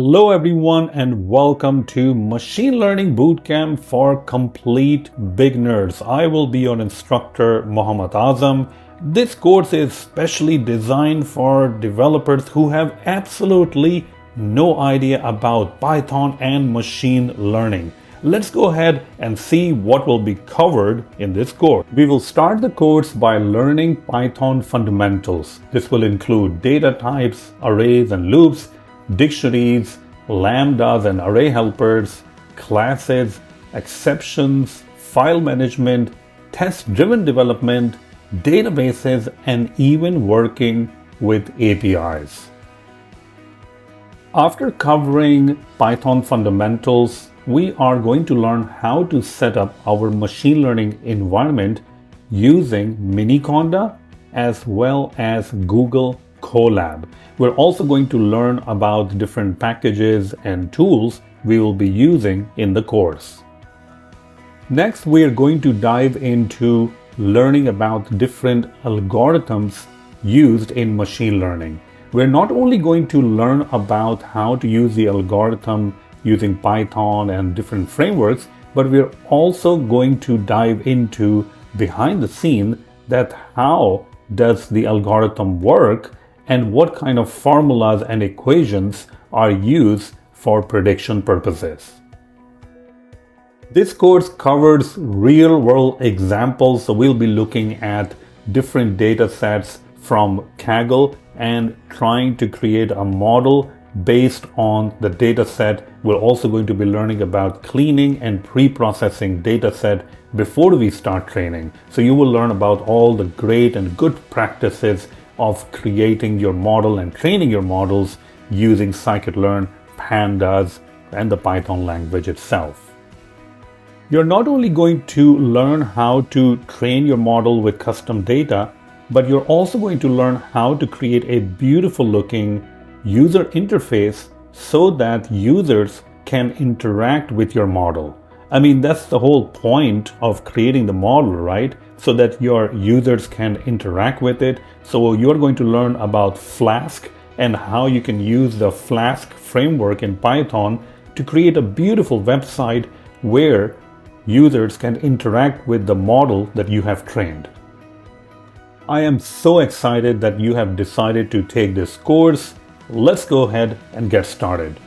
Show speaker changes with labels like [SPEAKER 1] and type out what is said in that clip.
[SPEAKER 1] Hello everyone and welcome to Machine Learning Bootcamp for complete beginners. I will be your instructor, Mohammad Azam. This course is specially designed for developers who have absolutely no idea about Python and machine learning. Let's go ahead and see what will be covered in this course. We will start the course by learning Python fundamentals. This will include data types, arrays and loops, dictionaries, lambdas and array helpers, classes, exceptions, file management, test-driven development, databases, and even working with APIs. After covering Python fundamentals, we are going to learn how to set up our machine learning environment using Miniconda as well as Google Colab. We're also going to learn about different packages and tools we will be using in the course. Next, we are going to dive into learning about different algorithms used in machine learning. We're not only going to learn about how to use the algorithm using Python and different frameworks, but we're also going to dive into behind the scene that how does the algorithm work and what kind of formulas and equations are used for prediction purposes. This course covers real-world examples, so we'll be looking at different data sets from Kaggle and trying to create a model based on the data set. We're also going to be learning about cleaning and pre-processing data set before we start training. So you will learn about all the great and good practices of creating your model and training your models using scikit-learn, pandas, and the Python language itself. You're not only going to learn how to train your model with custom data, but you're also going to learn how to create a beautiful looking user interface so that users can interact with your model. I mean, that's the whole point of creating the model, right? So that your users can interact with it. So you're going to learn about Flask and how you can use the Flask framework in Python to create a beautiful website where users can interact with the model that you have trained. I am so excited that you have decided to take this course. Let's go ahead and get started.